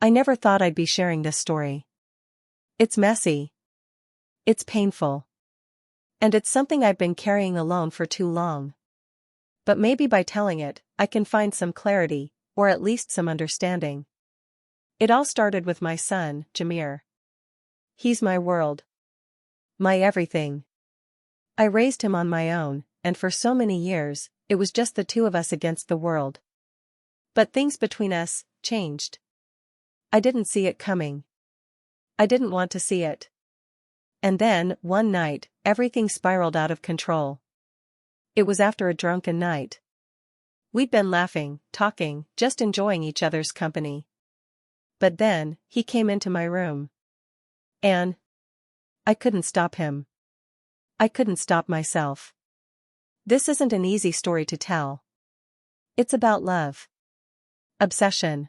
I never thought I'd be sharing this story. It's messy. It's painful. And it's something I've been carrying alone for too long. But maybe by telling it, I can find some clarity, or at least some understanding. It all started with my son, Jamir. He's my world. My everything. I raised him on my own, and for so many years, it was just the two of us against the world. But things between us changed. I didn't see it coming. I didn't want to see it. And then, one night, everything spiraled out of control. It was after a drunken night. We'd been laughing, talking, just enjoying each other's company. But then, he came into my room. And I couldn't stop him. I couldn't stop myself. This isn't an easy story to tell. It's about love. Obsession.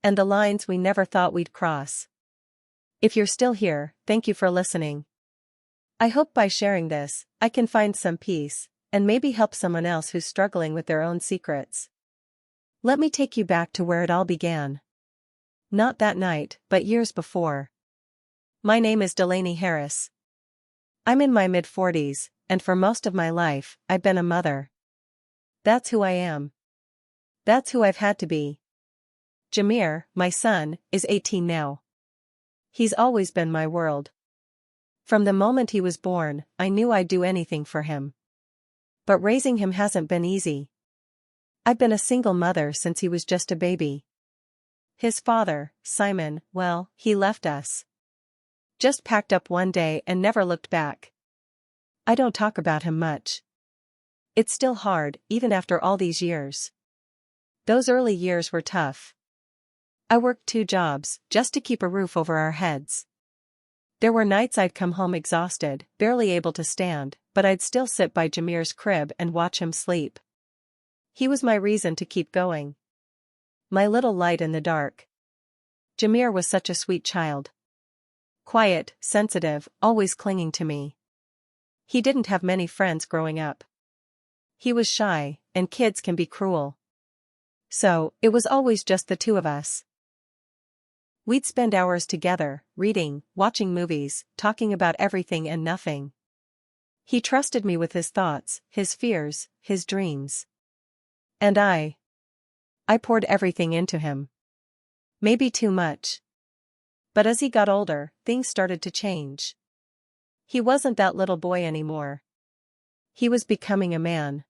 And the lines we never thought we'd cross. If you're still here, thank you for listening. I hope by sharing this, I can find some peace, and maybe help someone else who's struggling with their own secrets. Let me take you back to where it all began. Not that night, but years before. My name is Delaney Harris. I'm in my mid-40s, and for most of my life, I've been a mother. That's who I am. That's who I've had to be. Jamir, my son, is 18 now. He's always been my world. From the moment he was born, I knew I'd do anything for him. But raising him hasn't been easy. I've been a single mother since he was just a baby. His father, Simon, well, he left us. Just packed up one day and never looked back. I don't talk about him much. It's still hard, even after all these years. Those early years were tough. I worked 2 jobs, just to keep a roof over our heads. There were nights I'd come home exhausted, barely able to stand, but I'd still sit by Jamir's crib and watch him sleep. He was my reason to keep going. My little light in the dark. Jamir was such a sweet child. Quiet, sensitive, always clinging to me. He didn't have many friends growing up. He was shy, and kids can be cruel. So, it was always just the two of us. We'd spend hours together, reading, watching movies, talking about everything and nothing. He trusted me with his thoughts, his fears, his dreams. And I poured everything into him. Maybe too much. But as he got older, things started to change. He wasn't that little boy anymore. He was becoming a man.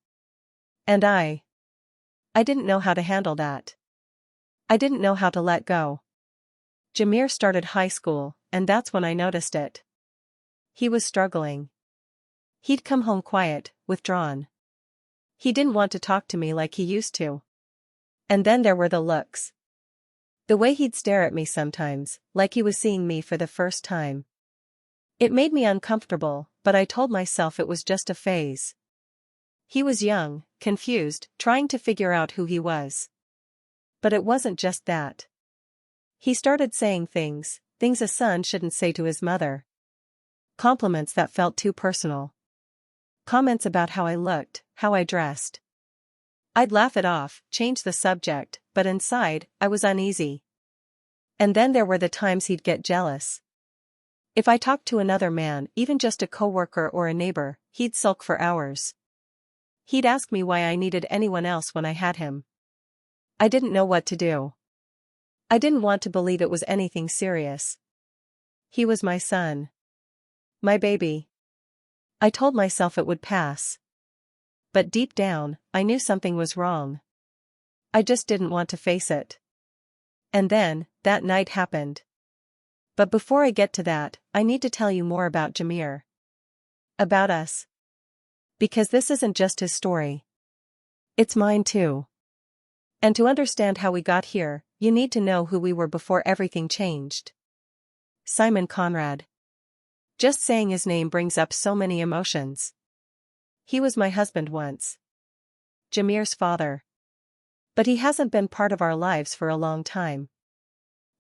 And I didn't know how to handle that. I didn't know how to let go. Jamir started high school, and that's when I noticed it. He was struggling. He'd come home quiet, withdrawn. He didn't want to talk to me like he used to. And then there were the looks. The way he'd stare at me sometimes, like he was seeing me for the first time. It made me uncomfortable, but I told myself it was just a phase. He was young, confused, trying to figure out who he was. But it wasn't just that. He started saying things a son shouldn't say to his mother. Compliments that felt too personal. Comments about how I looked, how I dressed. I'd laugh it off, change the subject, but inside, I was uneasy. And then there were the times he'd get jealous. If I talked to another man, even just a coworker or a neighbor, he'd sulk for hours. He'd ask me why I needed anyone else when I had him. I didn't know what to do. I didn't want to believe it was anything serious. He was my son. My baby. I told myself it would pass. But deep down, I knew something was wrong. I just didn't want to face it. And then, that night happened. But before I get to that, I need to tell you more about Jamir. About us. Because this isn't just his story. It's mine too. And to understand how we got here, you need to know who we were before everything changed. Simon Conrad. Just saying his name brings up so many emotions. He was my husband once. Jamir's father. But he hasn't been part of our lives for a long time.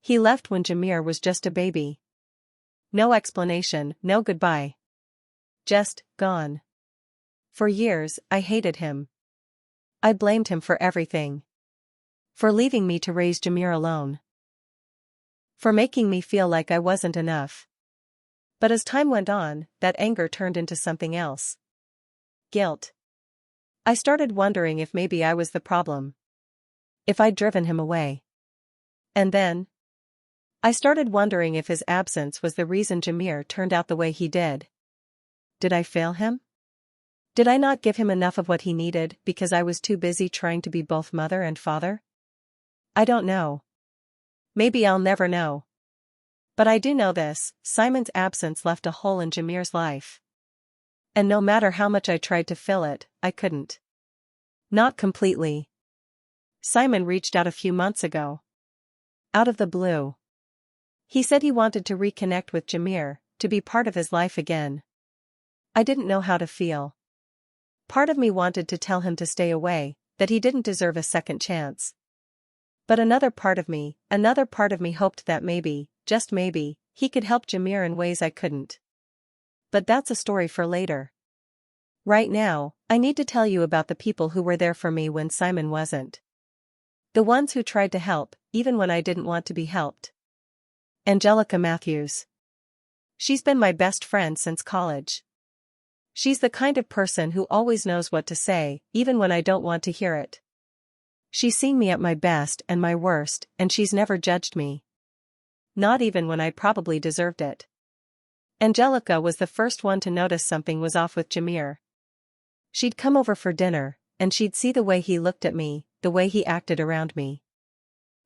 He left when Jamir was just a baby. No explanation, no goodbye. Just, gone. For years, I hated him. I blamed him for everything. For leaving me to raise Jamir alone. For making me feel like I wasn't enough. But as time went on, that anger turned into something else. Guilt. I started wondering if maybe I was the problem. If I'd driven him away. And then I started wondering if his absence was the reason Jamir turned out the way he did. Did I fail him? Did I not give him enough of what he needed because I was too busy trying to be both mother and father? I don't know. Maybe I'll never know. But I do know this: Simon's absence left a hole in Jamir's life. And no matter how much I tried to fill it, I couldn't. Not completely. Simon reached out a few months ago. Out of the blue. He said he wanted to reconnect with Jamir, to be part of his life again. I didn't know how to feel. Part of me wanted to tell him to stay away, that he didn't deserve a second chance. But another part of me hoped that maybe, just maybe, he could help Jamir in ways I couldn't. But that's a story for later. Right now, I need to tell you about the people who were there for me when Simon wasn't. The ones who tried to help, even when I didn't want to be helped. Angelica Matthews. She's been my best friend since college. She's the kind of person who always knows what to say, even when I don't want to hear it. She's seen me at my best and my worst, and she's never judged me. Not even when I probably deserved it. Angelica was the first one to notice something was off with Jamir. She'd come over for dinner, and she'd see the way he looked at me, the way he acted around me.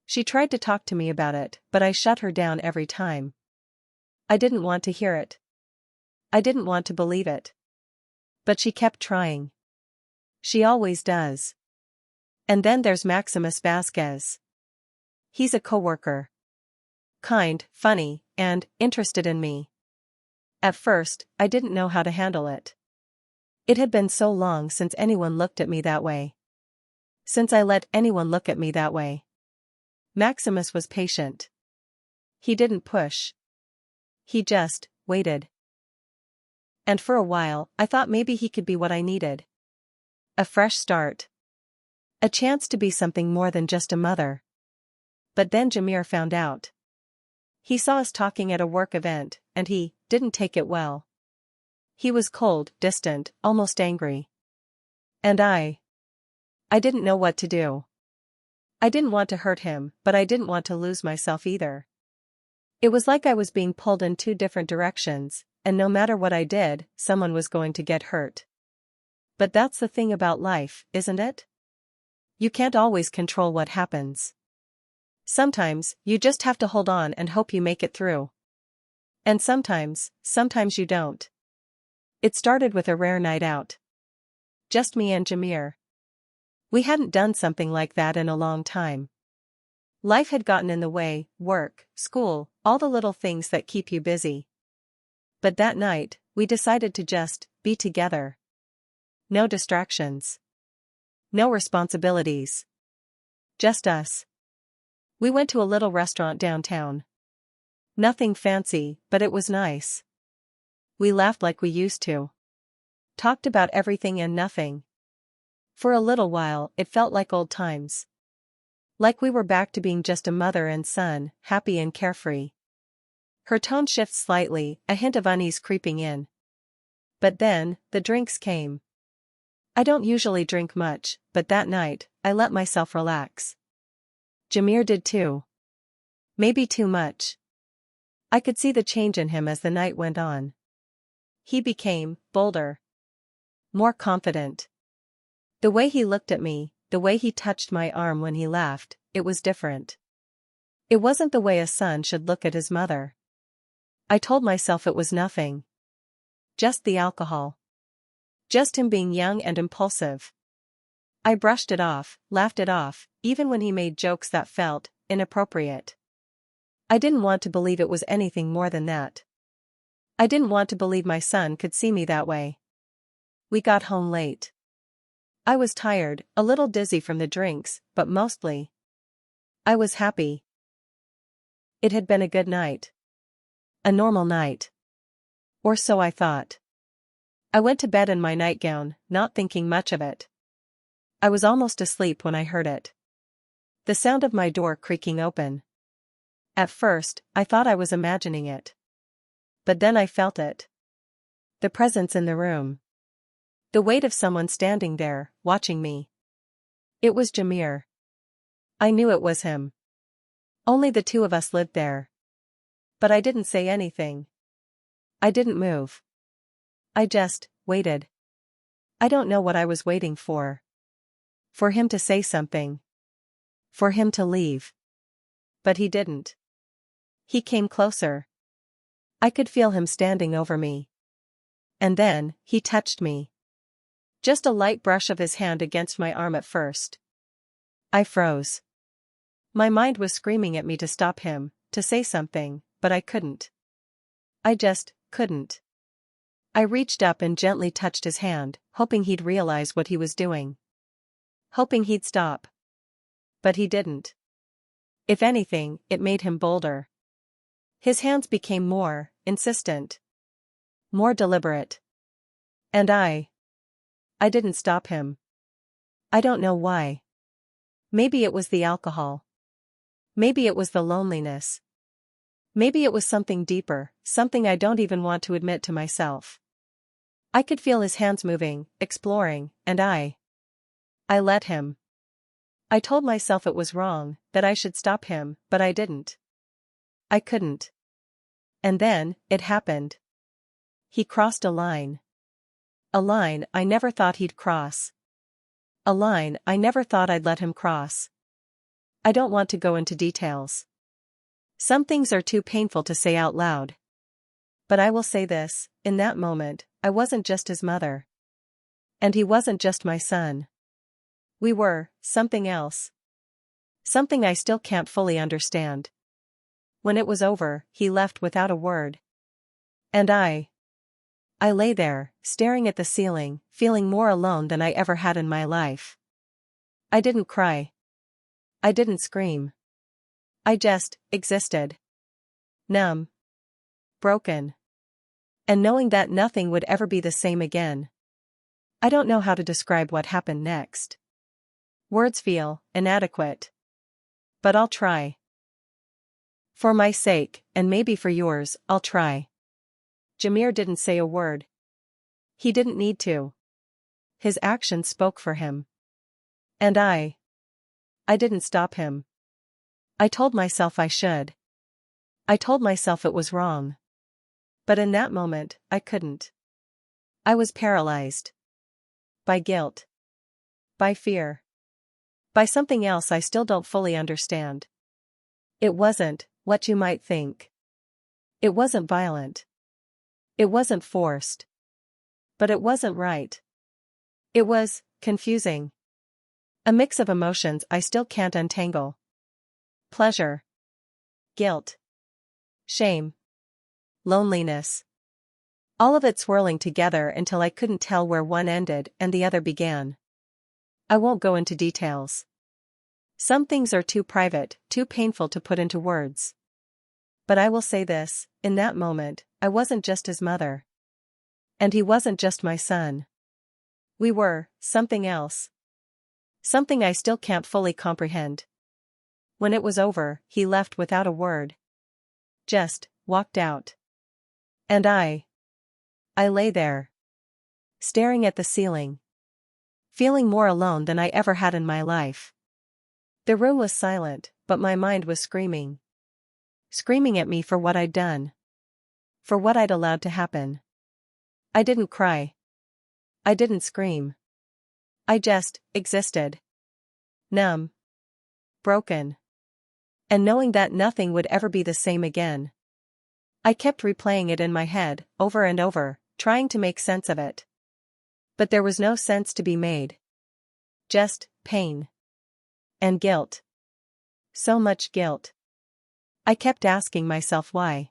She tried to talk to me about it, but I shut her down every time. I didn't want to hear it. I didn't want to believe it. But she kept trying. She always does. And then there's Maximus Vasquez. He's a coworker. Kind, funny, and interested in me. At first, I didn't know how to handle it. It had been so long since anyone looked at me that way. Since I let anyone look at me that way. Maximus was patient. He didn't push. He just waited. And for a while, I thought maybe he could be what I needed. A fresh start. A chance to be something more than just a mother. But then Jamir found out. He saw us talking at a work event, and he didn't take it well. He was cold, distant, almost angry. And I didn't know what to do. I didn't want to hurt him, but I didn't want to lose myself either. It was like I was being pulled in two different directions, and no matter what I did, someone was going to get hurt. But that's the thing about life, isn't it? You can't always control what happens. Sometimes, you just have to hold on and hope you make it through. And sometimes you don't. It started with a rare night out. Just me and Jamir. We hadn't done something like that in a long time. Life had gotten in the way, work, school, all the little things that keep you busy. But that night, we decided to just be together. No distractions. No responsibilities. Just us. We went to a little restaurant downtown. Nothing fancy, but it was nice. We laughed like we used to. Talked about everything and nothing. For a little while, it felt like old times. Like we were back to being just a mother and son, happy and carefree. Her tone shifted slightly, a hint of unease creeping in. But then, the drinks came. I don't usually drink much, but that night, I let myself relax. Jamir did too. Maybe too much. I could see the change in him as the night went on. He became bolder. More confident. The way he looked at me, the way he touched my arm when he laughed, it was different. It wasn't the way a son should look at his mother. I told myself it was nothing. Just the alcohol. Just him being young and impulsive. I brushed it off, laughed it off, even when he made jokes that felt inappropriate. I didn't want to believe it was anything more than that. I didn't want to believe my son could see me that way. We got home late. I was tired, a little dizzy from the drinks, but mostly, I was happy. It had been a good night. A normal night. Or so I thought. I went to bed in my nightgown, not thinking much of it. I was almost asleep when I heard it. The sound of my door creaking open. At first, I thought I was imagining it. But then I felt it. The presence in the room. The weight of someone standing there, watching me. It was Jamir. I knew it was him. Only the two of us lived there. But I didn't say anything. I didn't move. I just waited. I don't know what I was waiting for. For him to say something. For him to leave. But he didn't. He came closer. I could feel him standing over me. And then, he touched me. Just a light brush of his hand against my arm at first. I froze. My mind was screaming at me to stop him, to say something, but I couldn't. I just couldn't. I reached up and gently touched his hand, hoping he'd realize what he was doing. Hoping he'd stop. But he didn't. If anything, it made him bolder. His hands became more insistent. More deliberate. And I didn't stop him. I don't know why. Maybe it was the alcohol. Maybe it was the loneliness. Maybe it was something deeper, something I don't even want to admit to myself. I could feel his hands moving, exploring, and I let him. I told myself it was wrong, that I should stop him, but I didn't. I couldn't. And then, it happened. He crossed a line. A line I never thought he'd cross. A line I never thought I'd let him cross. I don't want to go into details. Some things are too painful to say out loud. But I will say this, in that moment, I wasn't just his mother. And he wasn't just my son. We were something else. Something I still can't fully understand. When it was over, he left without a word. And I lay there, staring at the ceiling, feeling more alone than I ever had in my life. I didn't cry. I didn't scream. I just existed. Numb. Broken. And knowing that nothing would ever be the same again. I don't know how to describe what happened next. Words feel inadequate. But I'll try. For my sake, and maybe for yours, I'll try. Jamir didn't say a word. He didn't need to. His actions spoke for him. And I didn't stop him. I told myself I should. I told myself it was wrong. But in that moment, I couldn't. I was paralyzed. By guilt. By fear. By something else I still don't fully understand. It wasn't what you might think. It wasn't violent. It wasn't forced. But it wasn't right. It was confusing. A mix of emotions I still can't untangle. Pleasure. Guilt. Shame. Loneliness. All of it swirling together until I couldn't tell where one ended and the other began. I won't go into details. Some things are too private, too painful to put into words. But I will say this, in that moment, I wasn't just his mother. And he wasn't just my son. We were something else. Something I still can't fully comprehend. When it was over, he left without a word. Just walked out. And I lay there. Staring at the ceiling. Feeling more alone than I ever had in my life. The room was silent, but my mind was screaming. Screaming at me for what I'd done. For what I'd allowed to happen. I didn't cry. I didn't scream. I just existed. Numb. Broken. And knowing that nothing would ever be the same again. I kept replaying it in my head, over and over, trying to make sense of it. But there was no sense to be made. Just pain. And guilt. So much guilt. I kept asking myself why.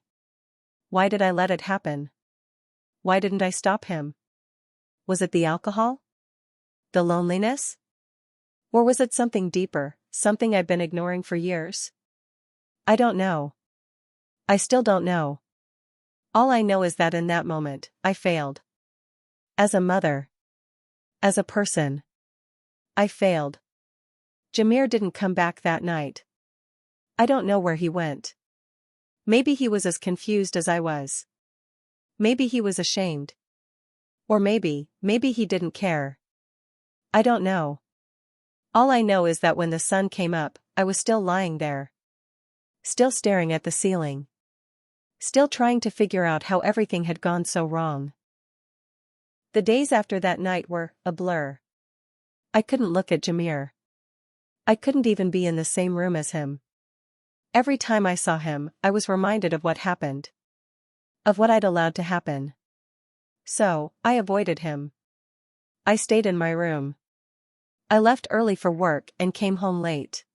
Why did I let it happen? Why didn't I stop him? Was it the alcohol? The loneliness? Or was it something deeper, something I've been ignoring for years? I don't know. I still don't know. All I know is that in that moment, I failed. As a mother. As a person. I failed. Jamir didn't come back that night. I don't know where he went. Maybe he was as confused as I was. Maybe he was ashamed. Or maybe he didn't care. I don't know. All I know is that when the sun came up, I was still lying there. Still staring at the ceiling. Still trying to figure out how everything had gone so wrong. The days after that night were a blur. I couldn't look at Jamir. I couldn't even be in the same room as him. Every time I saw him, I was reminded of what happened. Of what I'd allowed to happen. So, I avoided him. I stayed in my room. I left early for work and came home late.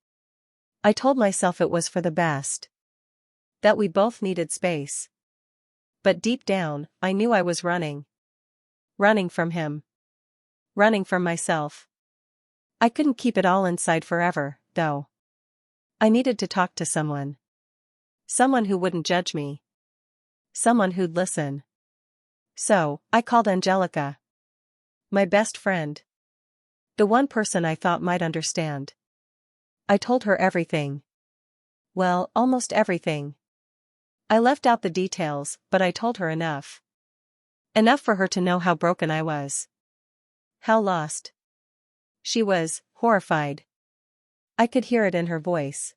I told myself it was for the best. That we both needed space. But deep down, I knew I was running. Running from him. Running from myself. I couldn't keep it all inside forever, though. I needed to talk to someone. Someone who wouldn't judge me. Someone who'd listen. So, I called Angelica. My best friend. The one person I thought might understand. I told her everything. Well, almost everything. I left out the details, but I told her enough. Enough for her to know how broken I was. How lost. She was horrified. I could hear it in her voice.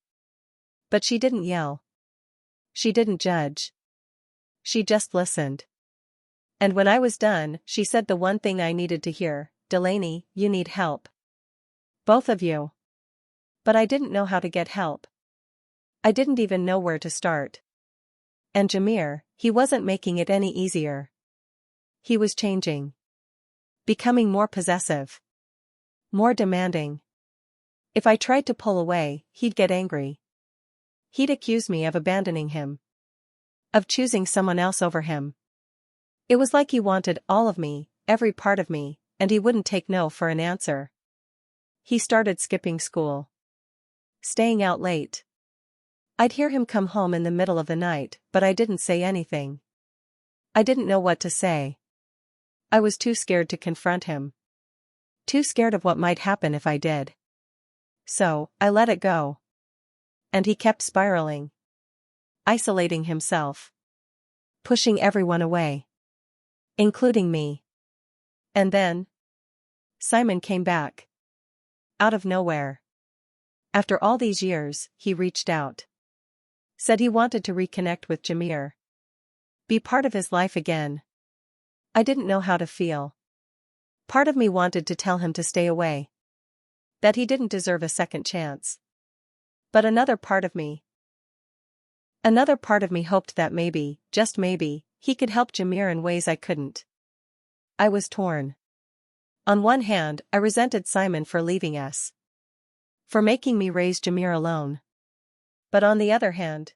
But she didn't yell. She didn't judge. She just listened. And when I was done, she said the one thing I needed to hear, "Delaney, you need help. Both of you." But I didn't know how to get help. I didn't even know where to start. And Jamir, he wasn't making it any easier. He was changing. Becoming more possessive. More demanding. If I tried to pull away, he'd get angry. He'd accuse me of abandoning him. Of choosing someone else over him. It was like he wanted all of me, every part of me, and he wouldn't take no for an answer. He started skipping school. Staying out late. I'd hear him come home in the middle of the night, but I didn't say anything. I didn't know what to say. I was too scared to confront him. Too scared of what might happen if I did. So, I let it go. And he kept spiraling. Isolating himself. Pushing everyone away. Including me. And then Simon came back. Out of nowhere. After all these years, he reached out. Said he wanted to reconnect with Jamir. Be part of his life again. I didn't know how to feel. Part of me wanted to tell him to stay away. That he didn't deserve a second chance. But another part of me hoped that maybe, just maybe, he could help Jamir in ways I couldn't. I was torn. On one hand, I resented Simon for leaving us. For making me raise Jamir alone. But on the other hand,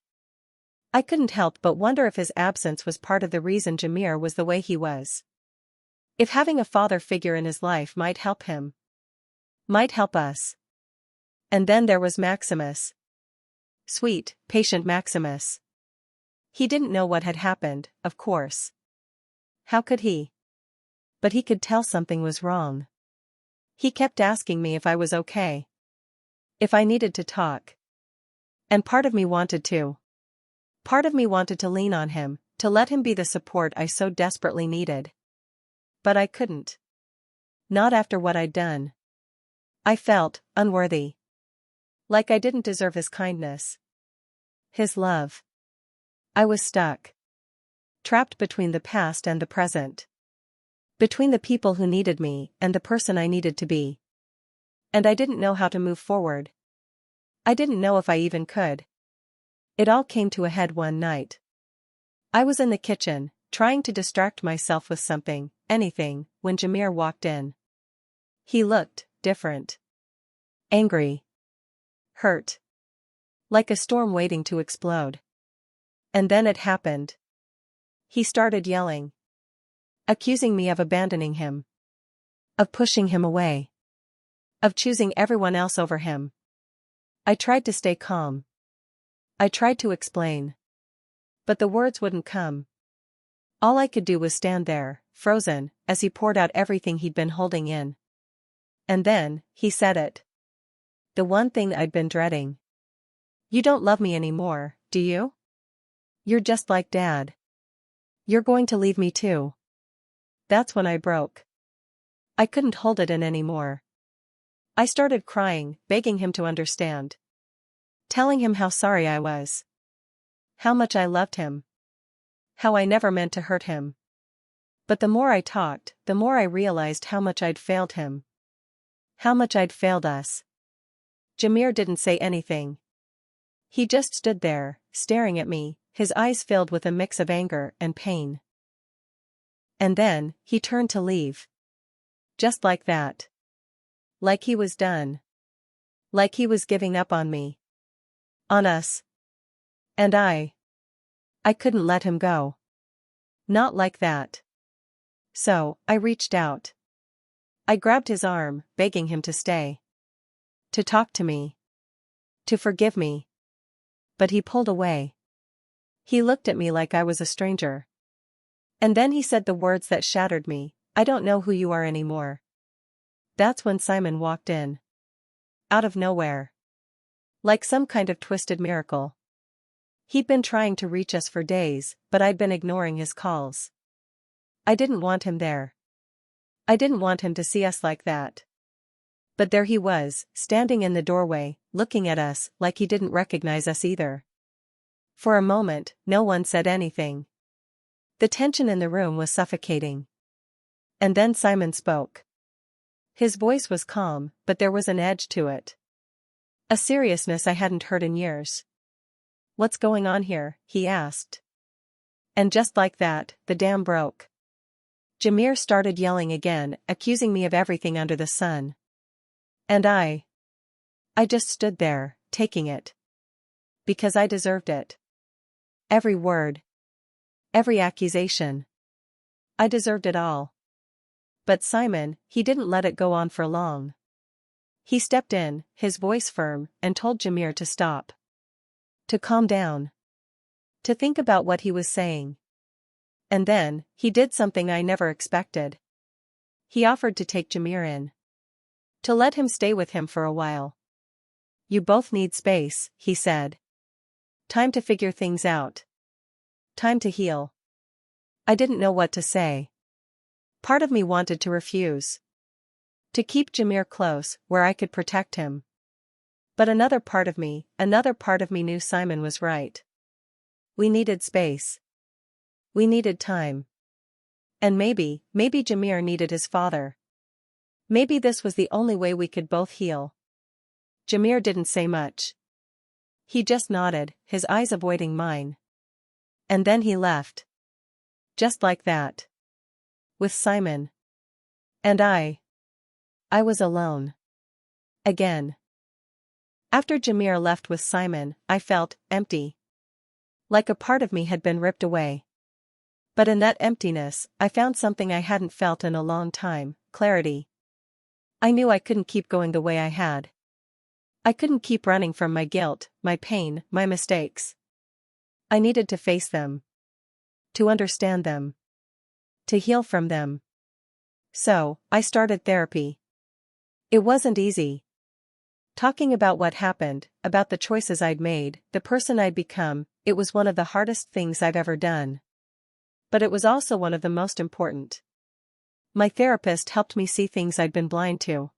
I couldn't help but wonder if his absence was part of the reason Jamir was the way he was. If having a father figure in his life might help him. Might help us. And then there was Maximus. Sweet, patient Maximus. He didn't know what had happened, of course. How could he? But he could tell something was wrong. He kept asking me if I was okay. If I needed to talk. And part of me wanted to. Part of me wanted to lean on him, to let him be the support I so desperately needed. But I couldn't. Not after what I'd done. I felt unworthy. Like I didn't deserve his kindness. His love. I was stuck. Trapped between the past and the present. Between the people who needed me and the person I needed to be. And I didn't know how to move forward. I didn't know if I even could. It all came to a head one night. I was in the kitchen, trying to distract myself with something, anything, when Jamir walked in. He looked different. Angry. Hurt. Like a storm waiting to explode. And then it happened. He started yelling. Accusing me of abandoning him. Of pushing him away. Of choosing everyone else over him. I tried to stay calm. I tried to explain. But the words wouldn't come. All I could do was stand there, frozen, as he poured out everything he'd been holding in. And then, he said it. The one thing I'd been dreading. You don't love me anymore, do you? You're just like Dad. You're going to leave me too. That's when I broke. I couldn't hold it in anymore. I started crying, begging him to understand. Telling him how sorry I was. How much I loved him. How I never meant to hurt him. But the more I talked, the more I realized how much I'd failed him. How much I'd failed us. Jamir didn't say anything. He just stood there, staring at me, his eyes filled with a mix of anger and pain. And then, he turned to leave. Just like that. Like he was done. Like he was giving up on me. On us. And I couldn't let him go. Not like that. So, I reached out. I grabbed his arm, begging him to stay. To talk to me. To forgive me. But he pulled away. He looked at me like I was a stranger. And then he said the words that shattered me, "I don't know who you are anymore." That's when Simon walked in. Out of nowhere. Like some kind of twisted miracle. He'd been trying to reach us for days, but I'd been ignoring his calls. I didn't want him there. I didn't want him to see us like that. But there he was, standing in the doorway, looking at us like he didn't recognize us either. For a moment, no one said anything. The tension in the room was suffocating. And then Simon spoke. His voice was calm, but there was an edge to it. A seriousness I hadn't heard in years. "What's going on here?" he asked. And just like that, the dam broke. Jamir started yelling again, accusing me of everything under the sun. And I just stood there, taking it. Because I deserved it. Every word. Every accusation. I deserved it all. But Simon, he didn't let it go on for long. He stepped in, his voice firm, and told Jamir to stop. To calm down. To think about what he was saying. And then, he did something I never expected. He offered to take Jamir in. To let him stay with him for a while. "You both need space," he said. "Time to figure things out. Time to heal." I didn't know what to say. Part of me wanted to refuse. To keep Jamir close, where I could protect him. But another part of me knew Simon was right. We needed space. We needed time. And maybe Jamir needed his father. Maybe this was the only way we could both heal. Jamir didn't say much. He just nodded, his eyes avoiding mine. And then he left. Just like that. With Simon. And I was alone. Again. After Jamir left with Simon, I felt empty. Like a part of me had been ripped away. But in that emptiness, I found something I hadn't felt in a long time: clarity. I knew I couldn't keep going the way I had. I couldn't keep running from my guilt, my pain, my mistakes. I needed to face them. To understand them. To heal from them. So, I started therapy. It wasn't easy. Talking about what happened, about the choices I'd made, the person I'd become, it was one of the hardest things I've ever done. But it was also one of the most important. My therapist helped me see things I'd been blind to.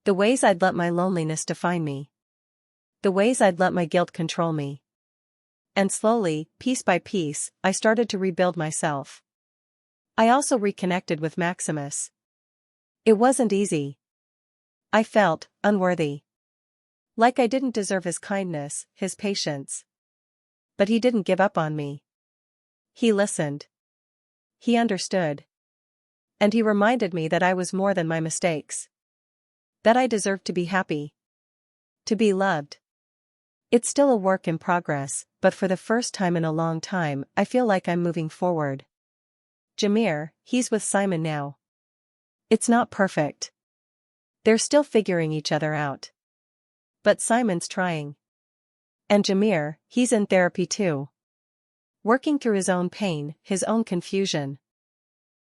The ways I'd let my loneliness define me. The ways I'd let my guilt control me. And slowly, piece by piece, I started to rebuild myself. I also reconnected with Maximus. It wasn't easy. I felt unworthy. Like I didn't deserve his kindness, his patience. But he didn't give up on me. He listened. He understood. And he reminded me that I was more than my mistakes. That I deserved to be happy. To be loved. It's still a work in progress, but for the first time in a long time, I feel like I'm moving forward. Jamir, he's with Simon now. It's not perfect. They're still figuring each other out. But Simon's trying. And Jamir, he's in therapy too. Working through his own pain, his own confusion.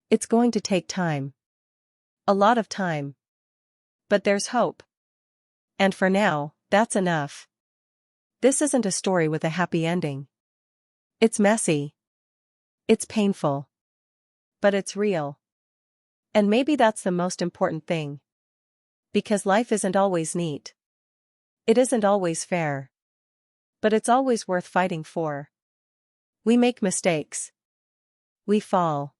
It's going to take time. A lot of time. But there's hope. And for now, that's enough. This isn't a story with a happy ending. It's messy. It's painful. But it's real. And maybe that's the most important thing. Because life isn't always neat. It isn't always fair. But it's always worth fighting for. We make mistakes. We fall.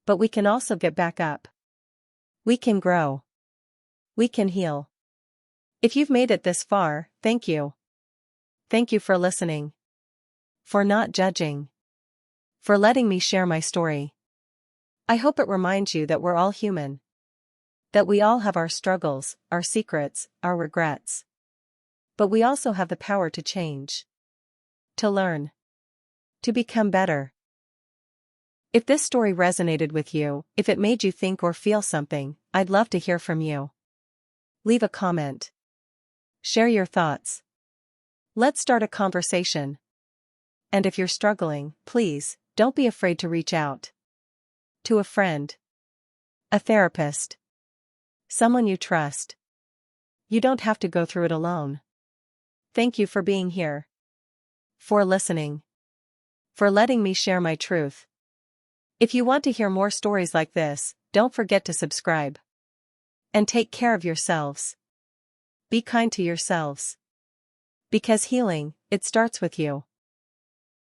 But we can also get back up. We can grow. We can heal. If you've made it this far, thank you. Thank you for listening. For not judging. For letting me share my story. I hope it reminds you that we're all human. That we all have our struggles, our secrets, our regrets. But we also have the power to change. To learn. To become better. If this story resonated with you, if it made you think or feel something, I'd love to hear from you. Leave a comment. Share your thoughts. Let's start a conversation. And if you're struggling, please, don't be afraid to reach out. To a friend. A therapist. Someone you trust. You don't have to go through it alone. Thank you for being here. For listening. For letting me share my truth. If you want to hear more stories like this, don't forget to subscribe. And take care of yourselves. Be kind to yourselves. Because healing, it starts with you.